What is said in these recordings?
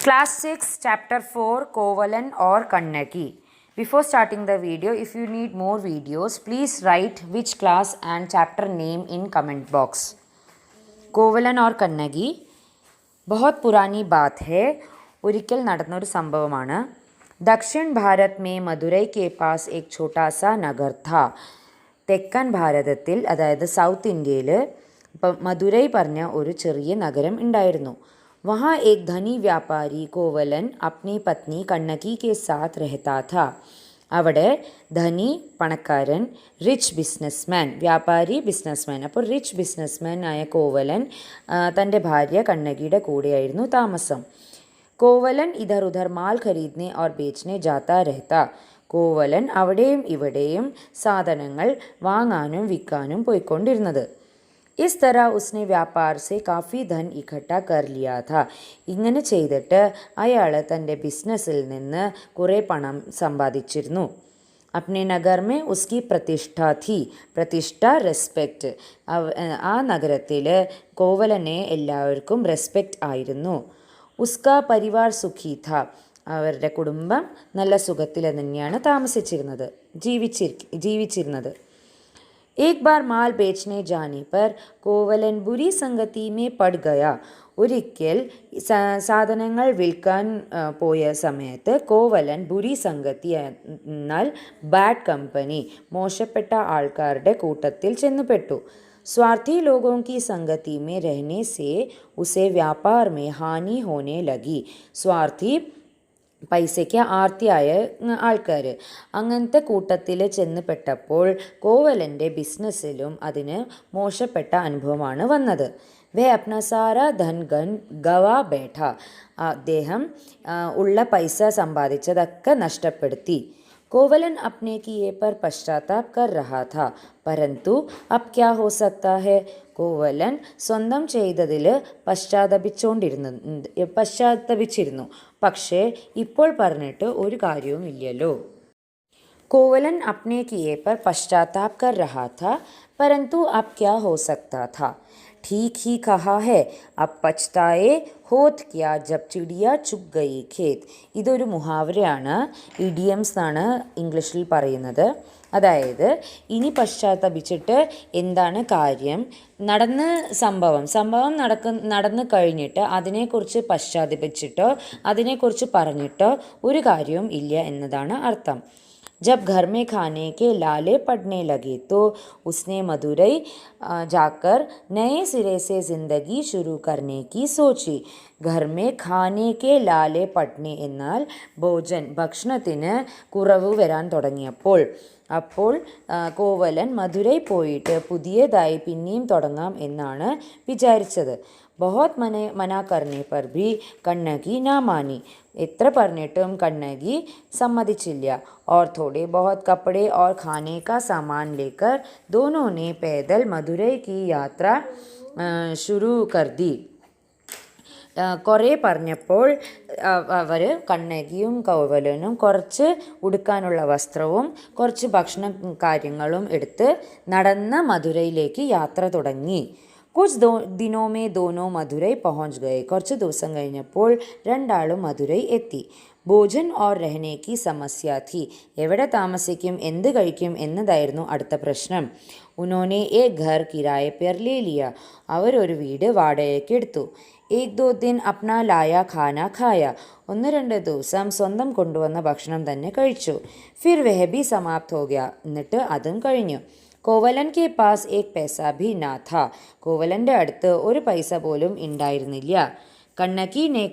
Class 6, Chapter 4, Kovalan or Kannaki. Before starting the video, if you need more videos, please write which class and chapter name in comment box. Kovalan or Kannaki. बहुत पुरानी बात है, ഒരിക്കൽ നടന്നൊരു സംഭവമാണ്. दक्षिण भारत में मदुरई के पास एक छोटा सा नगर था. തെക്കൻ ഭാരതത്തിൽ അതായത് സൗത്ത് ഇന്ത്യയിൽ മധുരൈ പറഞ്ഞ ഒരു ചെറിയ നഗരം ഉണ്ടായിരുന്നു. वहाँ एक धनी व्यापारी कोवलन अपनी पत्नी कन्नकी के साथ रहता था. അവിടെ ധനി പണക്കാരൻ, റിച്ച് ബിസിനസ്മാൻ, വ്യാപാരി ബിസിനസ്മാൻ. അപ്പോൾ റിച്ച് ബിസിനസ്മാൻ ആയ കോവലൻ തൻ്റെ ഭാര്യ കണ്ണകിയുടെ കൂടെയായിരുന്നു താമസം. കോവലൻ ഇധർ ഉധർ മാൽ ഖരീദ്നെ ഓർ ബേച്ച്നെ ജാത്താ രഹത്താ. കോവലൻ അവിടെയും ഇവിടെയും സാധനങ്ങൾ വാങ്ങാനും വിൽക്കാനും പോയിക്കൊണ്ടിരുന്നത്. इस तरह उसने व्यापार से काफ़ी धन इकट्ठा कर लिया था. ഇങ്ങനെ ചെയ്തിട്ട് അയാൾ തൻ്റെ ബിസിനസ്സിൽ നിന്ന് കുറേ പണം സമ്പാദിച്ചിരുന്നു. अपने नगर में उसकी प्रतिष्ठा थी. പ്രതിഷ്ഠ റെസ്പെക്റ്റ്. ആ നഗരത്തിൽ കോവലനെ എല്ലാവർക്കും റെസ്പെക്റ്റ് ആയിരുന്നു. ഉസ്കാ പരിവാർ സുഖി था. അവരുടെ കുടുംബം നല്ല സുഖത്തിൽ തന്നെയാണ് താമസിച്ചിരുന്നത്, ജീവിച്ചിരുന്നത്. एक बार माल बेचने जाने पर कोवलन बुरी संगति में पड़ गया. ഒരിക്കൽ സാധനങ്ങൾ വിൽക്കാൻ പോയ സമയത്ത് കോവലൻ ബുരി സംഗതി എന്നാൽ ബാഡ് കമ്പനി, മോശപ്പെട്ട ആൾക്കാരുടെ കൂട്ടത്തിൽ ചെന്നുപെട്ടു. स्वार्थी लोगों की संगति में रहने से उसे व्यापार में हानि होने लगी. സ്വാർത്ഥി പൈസയ്ക്ക് ആർത്തിയായ ആൾക്കാർ, അങ്ങനത്തെ കൂട്ടത്തിൽ ചെന്നുപെട്ടപ്പോൾ കോവലൻ്റെ ബിസിനസ്സിലും അതിന് മോശപ്പെട്ട അനുഭവമാണ് വന്നത്. വേ അപ്ന സാര ധൻ ഗവാ ബേഠ. അദ്ദേഹം ഉള്ള പൈസ സമ്പാദിച്ചതൊക്കെ നഷ്ടപ്പെടുത്തി. कोवलन अपने किए पर पश्चाताप कर रहा था, परंतु अब क्या हो सकता है. കോവലൻ സ്വന്തം ചെയ്തതിൽ പശ്ചാത്തപിച്ചിരുന്നു. പക്ഷേ ഇപ്പോൾ പറഞ്ഞിട്ട് ഒരു കാര്യവും ഇല്ലല്ലോ. कोवलन अपने किए पर पश्चाताप कर रहा था, परंतु अब क्या हो सकता था. ठीक ही कहा है, अब पछताए होत क्या जब चिड़िया चुग गई खेत. ഇതൊരു മുഹാവരയാണ്, ഇഡിയംസ് എന്നാണ് ഇംഗ്ലീഷിൽ പറയുന്നത്. അതായത് ഇനി പശ്ചാത്തപിച്ചിട്ട് എന്താണ് കാര്യം, സംഭവം നടന്നു കഴിഞ്ഞിട്ട് അതിനെക്കുറിച്ച് പശ്ചാത്തപിച്ചിട്ടോ അതിനെക്കുറിച്ച് പറഞ്ഞിട്ടോ ഒരു കാര്യവും ഇല്ല എന്നതാണ് അർത്ഥം. जब घर में खाने के लाले पड़ने लगे तो उसने मदुरई जाकर नए सिरे से ज़िंदगी शुरू करने की सोची. घर में खाने के लाले पड़ने എന്നാൽ ഭക്ഷണത്തിന് കുറവ് വരാൻ തുടങ്ങിയപ്പോൾ കോവലൻ മധുരൈ പോയിട്ട് പുതിയതായി പിന്നെയും തുടങ്ങാം എന്നാണ് വിചാരിച്ചത്. बहुत मना करने पर भी कन्नकी ना मानी. എത്ര പറഞ്ഞിട്ടും കണ്ണകി സമ്മതിച്ചില്ല. और थोड़े बहुत कपड़े और खाने का सामान लेकर दोनों ने पैदल मदुरई की यात्रा शुरू कर दी. കുറേ പറഞ്ഞപ്പോൾ അവർ കണ്ണകിയും കോവലനും കുറച്ച് ഉടുക്കാനുള്ള വസ്ത്രവും കുറച്ച് ഭക്ഷണ കാര്യങ്ങളും എടുത്ത് നടന്ന് മധുരയിലേക്ക് യാത്ര തുടങ്ങി. कुछ दिनों में दोनों मदुरई पहुंच गए. കുറച്ച് ദിവസം കഴിഞ്ഞപ്പോൾ രണ്ടാളും മധുരൈ എത്തി. ഭോജൻ ഓർ രഹനെ കി സമസ്യ थी. എവിടെ താമസിക്കും, എന്ത് കഴിക്കും എന്നതായിരുന്നു അടുത്ത പ്രശ്നം. ഉനോനെ ഏക് ഘർ കിരായ പെർ ലേ ലിയ. അവർ ഒരു വീട് വാടകയ്ക്ക് എടുത്തു. एक दो दिन अपना लाया खाना खाया. 1-2 ദിവസം സ്വന്തം കൊണ്ടുവന്ന ഭക്ഷണം തന്നെ കഴിച്ചു. फिर वह भी समाप्त हो गया. എന്നിട്ട് അതും കഴിഞ്ഞു. കോവലൻ കെ പാസ് ഏക് പൈസ ഭി നാ ഥാ. കോവലൻ്റെ അടുത്ത് ഒരു പൈസ പോലും ഉണ്ടായിരുന്നില്ല. കണ്ണകി ने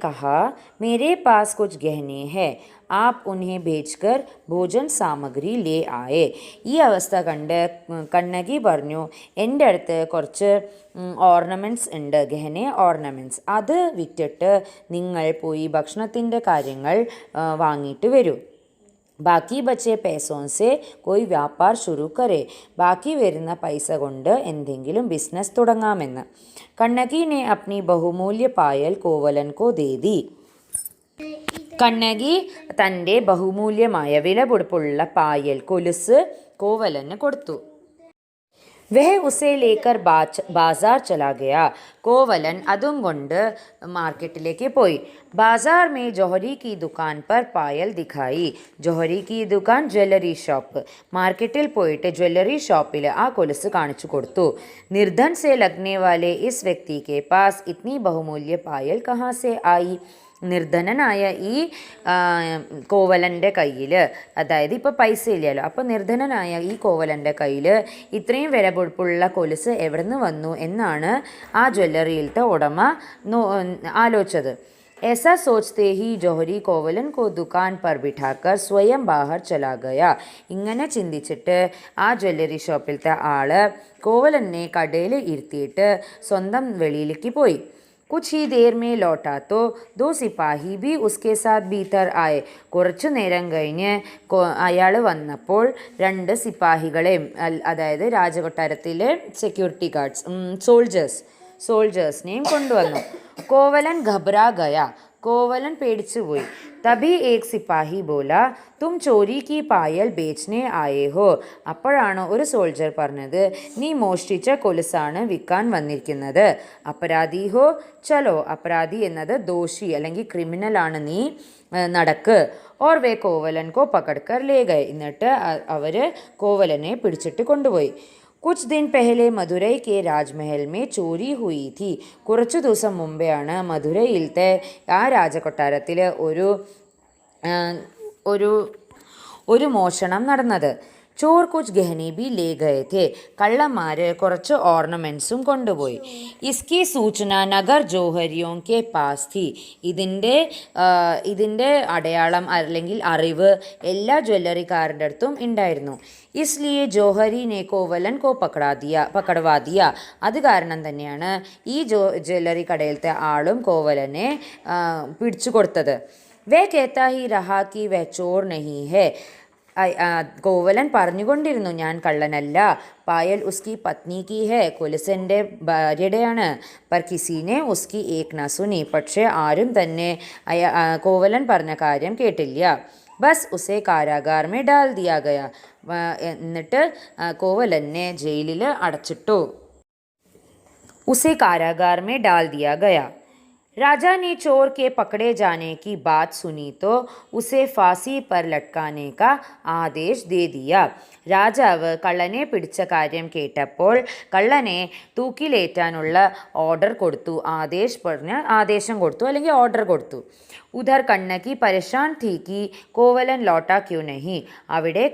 कहा मेरे पास कुछ गहने हैं, आप उन्हें बेचकर भोजन सामग्री ले आए. ഈ അവസ്ഥ കണ്ട് കണ്ണകി പറഞ്ഞു, എൻ്റെ അടുത്ത് കുറച്ച് ഓർണമെൻറ്റ്സ് ഉണ്ട്, ഗഹനെ ഓർണമെൻറ്റ്സ്. അത് വിറ്റിട്ട് നിങ്ങൾ പോയി ഭക്ഷണത്തിൻ്റെ കാര്യങ്ങൾ വാങ്ങിയിട്ട് വരൂ. ബാക്കി ബച്ചെ पैसों से कोई വ്യാപാർ शुरू करे. ബാക്കി വരുന്ന പൈസ കൊണ്ട് എന്തെങ്കിലും ബിസിനസ് തുടങ്ങാമെന്ന്. കണ്ണകി ने अपनी बहुमूल्य पायल कोवलन को दे दी. കണ്ണകി തൻ്റെ ബഹുമൂല്യമായ വിലപിടിപ്പുള്ള പായൽ, കൊലുസ് കോവലന് കൊടുത്തു. वह उसे लेकर बाजार चला गया. कोवलन അതും കൊണ്ട് മാർക്കറ്റിലേക്ക് പോയി. बाजार में जौहरी की दुकान पर पायल दिखाई. ജോഹരി की दुकान ജ്വല്ലറി ഷോപ്പ്. മാർക്കറ്റിൽ പോയിട്ട് ജ്വല്ലറി ഷോപ്പിൽ ആ കൊലുസ് കാണിച്ചു കൊടുത്തു. निर्धन से लगने वाले इस व्यक्ति के पास इतनी बहुमूल्य पायल कहाँ से आई. നിർധനനായ ഈ കോവലൻ്റെ കയ്യിൽ, അതായത് ഇപ്പോൾ പൈസ ഇല്ലല്ലോ, അപ്പോൾ നിർധനനായ ഈ കോവലൻ്റെ കയ്യിൽ ഇത്രയും വില പൊഴുപ്പുള്ള കൊലുസ് എവിടെ നിന്ന് വന്നു എന്നാണ് ആ ജ്വല്ലറിയിലത്തെ ഉടമ ആലോചിച്ചത്. ऐसा सोचते ही जौहरी कोवलन को दुकान पर बिठाकर स्वयं बाहर चला गया. ഇങ്ങനെ ചിന്തിച്ചിട്ട് ആ ജ്വല്ലറി ഷോപ്പിലത്തെ ആള് കോവലനെ കടയിൽ ഇരുത്തിയിട്ട് സ്വന്തം വെളിയിലേക്ക് പോയി. कुछ ही देर में लौटा तो दो सिपाही भी उसके साथ भीतर आए. കുറച്ചു നേരം കഴിഞ്ഞ് അയാൾ വന്നപ്പോൾ രണ്ട് സിപ്പാഹികളെ, അതായത് രാജകൊട്ടാരത്തിലെ സെക്യൂരിറ്റി ഗാർഡ്സ്, സോൾജേഴ്സിനെയും കൊണ്ടുവന്നു. കോവലൻ ഘബറാ ഗയ. കോവലൻ പേടിച്ചുപോയി. തബി ഏക് സിപ്പാഹി ബോല തും ചോരി കി പായൽ ബേച്ച്നെ ആയേ ഹോ. അപ്പോഴാണ് ഒരു സോൾജർ പറഞ്ഞത്, നീ മോഷ്ടിച്ച കൊലുസാണ് വിൽക്കാൻ വന്നിരിക്കുന്നത്. അപരാധി ഹോ, ചലോ. അപരാധി എന്നത് ദോഷി അല്ലെങ്കിൽ ക്രിമിനലാണ്, നീ നടക്ക്. ഓർ വേ കോവലൻ കോ പകഡ്കർ ലേ ഗയേ. എന്നിട്ട് അവർ കോവലനെ പിടിച്ചിട്ട് കൊണ്ടുപോയി. कुछ दिन पहले मदुरई के राजमहल में चोरी हुई थी. കുറച്ചു ദിവസം മുമ്പെയാണ് മധുരയിലത്തെ ആ രാജകൊട്ടാരത്തിൽ ഒരു മോഷണം നടന്നത്. ചോർ കുച്ച് ഗഹനെ ബി ലേ ഗയേ थे. കള്ളന്മാർ കുറച്ച് ഓർണമെൻറ്റ്സും കൊണ്ടുപോയി. ഇസ്കി സൂചന നഗർ ജോഹരിയോं के पास थी. ഇതിൻ്റെ അടയാളം അല്ലെങ്കിൽ അറിവ് എല്ലാ ജ്വല്ലറിക്കാരുടെ അടുത്തും ഉണ്ടായിരുന്നു. ഇസ്ലിയെ ജോഹരിനെ കോവലൻ കോ പക്കടവാ ദിയ. അത് കാരണം തന്നെയാണ് ഈ ജ്വല്ലറി കടയിലത്തെ ആളും കോവലനെ പിടിച്ചു കൊടുത്തത്. വേ കേത്താ ഹി രഹാ കി വേ ചോർ നഹീ ഹേ. കോവലൻ പറഞ്ഞുകൊണ്ടിരുന്നു, ഞാൻ കള്ളനല്ല. പായൽ ഉസ്കി പത്നി കി ഹേ. കൊലുസെൻ്റെ ഭാര്യയുടെയാണ്. പർ കിസീനെ ഉസ്കി ഏക് ന സുനി. പക്ഷേ ആരും തന്നെ കോവലൻ പറഞ്ഞ കാര്യം കേട്ടില്ല. ബസ് ഉസേ കാരാഗാർ മേ ഡാൽ ദിയാ ഗയ. എന്നിട്ട് കോവലനെ ജയിലിൽ അടച്ചിട്ടു. ഉസേ കാരാഗാർ മേ ഡാൽ ദിയാ ഗയ. राजा ने चोर के पकड़े जाने की बात सुनी तो उसे फांसी पर लटकाने का आदेश दे दिया. രാജാവ് കള്ളനെ പിടിച്ച കാര്യം കേട്ടപ്പോൾ കള്ളനെ തൂക്കിലേറ്റാനുള്ള ഓർഡർ കൊടുത്തു. ആദേശം കൊടുത്തു അല്ലെങ്കിൽ ഓർഡർ കൊടുത്തു. ഉധർ കണ്ണകി പരേഷാൻ थी कि കോവലൻ ലോട്ടാ ക്യൂ നഹി. അവിടെ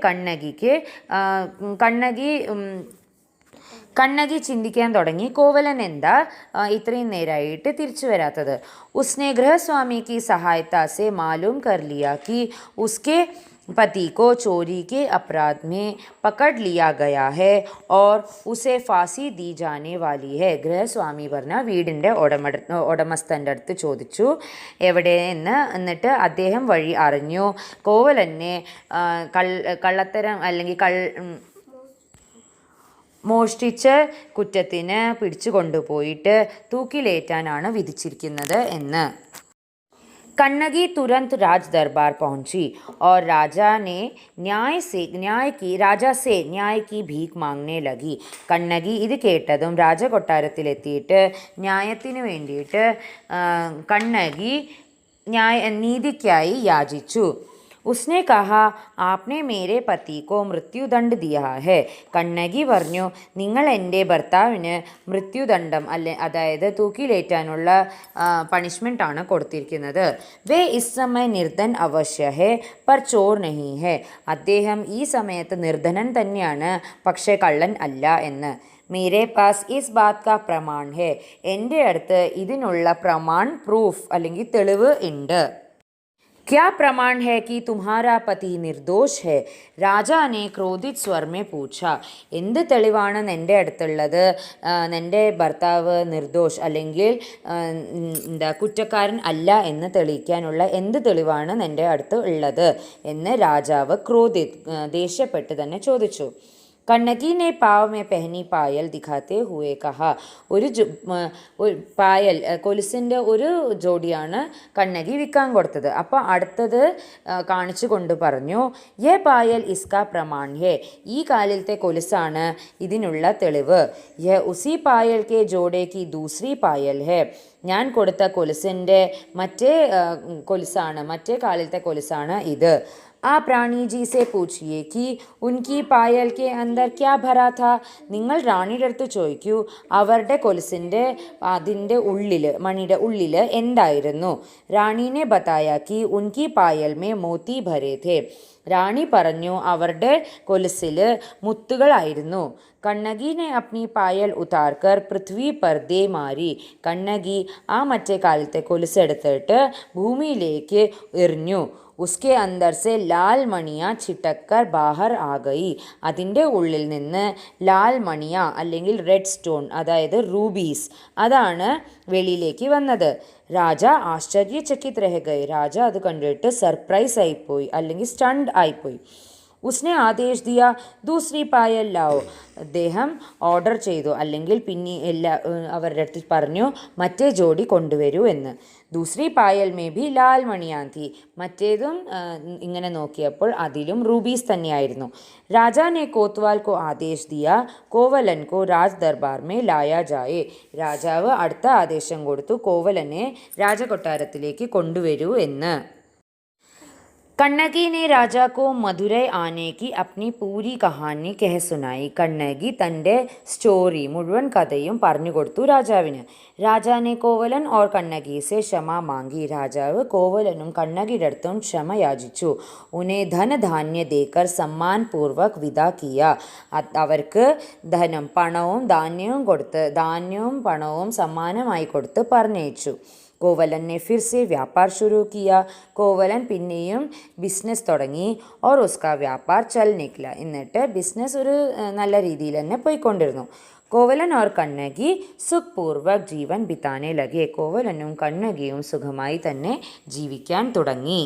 കണ്ണകി ചിന്തിക്കാൻ തുടങ്ങി, കോവലൻ എന്താ ഇത്രയും നേരമായിട്ട് തിരിച്ചു വരാത്തത്. ഉസ്നെ ഗൃഹസ്വാമി की सहायता से मालूम कर लिया कि उसके पति को चोरी के अपराध में पकड़ लिया गया है और उसे फांसी दी जाने वाली है. ഗൃഹസ്വാമി പറഞ്ഞ വീടിൻ്റെ ഉടമസ്ഥൻ്റെ അടുത്ത് ചോദിച്ചു എവിടെയെന്ന്. എന്നിട്ട് അദ്ദേഹം വഴി അറിഞ്ഞു കോവലനെ കള്ളത്തരം അല്ലെങ്കിൽ മോഷ്ടിച്ച കുറ്റത്തിന് പിടിച്ചു കൊണ്ടുപോയിട്ട് തൂക്കിലേറ്റാനാണ് വിധിച്ചിരിക്കുന്നത് എന്ന്. कन्नगी तुरंत राज दरबार पहुंची और राजा से न्याय की भीख मांगने लगी. കണ്ണകി ഇത് കേട്ടതും രാജകൊട്ടാരത്തിലെത്തിയിട്ട് ന്യായത്തിന് വേണ്ടിയിട്ട് കണ്ണകി നീതിക്കായി യാചിച്ചു. उसने कहा आपने मेरे पति को मृत्युदंड दिया है. കണ്ണകി പറഞ്ഞു, നിങ്ങൾ എൻ്റെ ഭർത്താവിന് മൃത്യുദണ്ഡം അതായത് തൂക്കിലേറ്റാനുള്ള പണിഷ്മെൻ്റ് ആണ് കൊടുത്തിരിക്കുന്നത്. വേ ഇസ് സമയ നിർധൻ അവശ്യ ഹേ പർ ചോർ നഹി ഹേ. അദ്ദേഹം ഈ സമയത്ത് നിർധനൻ തന്നെയാണ്, പക്ഷേ കള്ളൻ അല്ല എന്ന്. മേരെ പാസ് ഇസ് ബാത് കാ പ്രമാൺ ഹേ. എൻ്റെ അടുത്ത് ഇതിനുള്ള പ്രൂഫ് അല്ലെങ്കിൽ തെളിവ് ഉണ്ട്. क्या प्रमाण है कि तुम्हारा पति निर्दोष है. രാജാ ने क्रोधित स्वर में पूछा. എന്ത് തെളിവാണ് നിൻ്റെ അടുത്തുള്ളത് നിൻ്റെ ഭർത്താവ് നിർദോഷ് അല്ലെങ്കിൽ കുറ്റക്കാരൻ അല്ല എന്ന് തെളിയിക്കാനുള്ള എന്ത് തെളിവാണ് നിൻ്റെ അടുത്ത് ഉള്ളത് എന്ന് രാജാവ് ദേഷ്യപ്പെട്ട് തന്നെ ചോദിച്ചു. കണ്ണകി ने पाव में पहनी पायल दिखाते हुए कहा ഒരു പായൽ കൊലുസിൻ്റെ ഒരു ജോഡിയാണ് കണ്ണകി വിൽക്കാൻ കൊടുത്തത്. അപ്പോൾ അടുത്തത് കാണിച്ചു കൊണ്ട് പറഞ്ഞു, യേ പായൽ ഇസ്കാ പ്രമാൺ ഹേ, ഈ കാലിലത്തെ കൊലുസാണ് ഇതിനുള്ള തെളിവ്. യേ ഉസി പായൽ കെ ജോഡേ കി ദൂസരി പായൽ ഹേ, ഞാൻ കൊടുത്ത കൊലുസിൻ്റെ മറ്റേ കാലിലത്തെ കൊലുസാണ് ഇത്. आप रानी जी से पूछिए कि उनकी पायल के अंदर क्या भरा था, നിങ്ങൾ റാണിയുടെ അടുത്ത് ചോദിക്കൂ അവരുടെ കൊലുസിൻ്റെ അതിൻ്റെ മണിയുടെ ഉള്ളിൽ എന്തായിരുന്നു. റാണീനെ ബതായ കി ഉൻകി പായൽ മേ മോത്തി ഭരേ ഥേ, റാണി പറഞ്ഞു അവരുടെ കൊലുസിൽ മുത്തുകളായിരുന്നു. കണ്ണകീനെ അപ്നി പായൽ ഉതാർക്കർ പൃഥ്വി പർ ദേ മാരി, കണ്ണകി ആ മറ്റേ കാലത്തെ കൊലുസെടുത്തിട്ട് ഭൂമിയിലേക്ക് എറിഞ്ഞു. ഉസ്കെ അന്തർ സെ ലാൽ മണിയ ചിട്ടക്കർ ബാഹർ ആ ഗയി, അതിൻ്റെ ഉള്ളിൽ നിന്ന് ലാൽ മണിയ അല്ലെങ്കിൽ റെഡ് സ്റ്റോൺ, അതായത് റൂബീസ്, അതാണ് വെളിയിലേക്ക് വന്നത്. രാജ ആശ്ചര്യചകിത് രഹ ഗയ്, രാജ അത് കണ്ടിട്ട് സർപ്രൈസ് ആയിപ്പോയി അല്ലെങ്കിൽ സ്റ്റണ്ട് ആയിപ്പോയി. ഉസ്നെ ആദേശ് ദിയ ദൂസരി പായൽ ലാവോ, അദ്ദേഹം ഓർഡർ ചെയ്തു അല്ലെങ്കിൽ പിന്നെ അവരുടെ അടുത്ത് പറഞ്ഞു മറ്റേ ജോഡി കൊണ്ടുവരൂ എന്ന്. ദൂസരി പായൽ മേ ഭി ലാൽ മണിയാൻ തീ, മറ്റേതും ഇങ്ങനെ നോക്കിയപ്പോൾ അതിലും റൂബീസ് തന്നെയായിരുന്നു. രാജാനെ കോത്വാൽ കോ ആദേശ് ദിയ കോവലൻ കോ രാജ് ദർബാർ മേ ലായാ ജായേ, രാജാവ് അടുത്ത ആദേശം കൊടുത്തു കോവലനെ രാജകൊട്ടാരത്തിലേക്ക് കൊണ്ടുവരൂ എന്ന്. കണ്ണകി ने राजा को मदुरई आने की अपनी पूरी कहानी कह सुनाई, കണ്ണകി തൻ്റെ സ്റ്റോറി മുഴുവൻ കഥയും പറഞ്ഞു കൊടുത്തു രാജാവിന്. രാജാനെ കോവലൻ ഓർ കണ്ണകി സെ ക്ഷമ മാങ്കി, രാജാവ് കോവലനും കണ്ണകിയുടെ അടുത്തും ക്ഷമ യാചിച്ചു. ഉനെ ധനധാന്യ ദേക്കർ സമ്മാൻ പൂർവക് വിദ കിയ, അവർക്ക് ധാന്യവും പണവും സമ്മാനമായി കൊടുത്ത് പറഞ്ഞയച്ചു. കോവലൻ ने फिर से व्यापार शुरू किया, കോവലൻ പിന്നെയും ബിസിനസ് തുടങ്ങി. ഓർ ഉസ്കാ വ്യാപാർ ചൽ നിക്ല, എന്നിട്ട് ബിസിനസ് ഒരു നല്ല രീതിയിൽ തന്നെ പോയിക്കൊണ്ടിരുന്നു. കോവലൻ ഓർ കണ്ണകി സുഖപൂർവക് ജീവൻ ബിതാനെ ലഗെ, കോവലനും കണ്ണകിയും സുഖമായി തന്നെ ജീവിക്കാൻ തുടങ്ങി.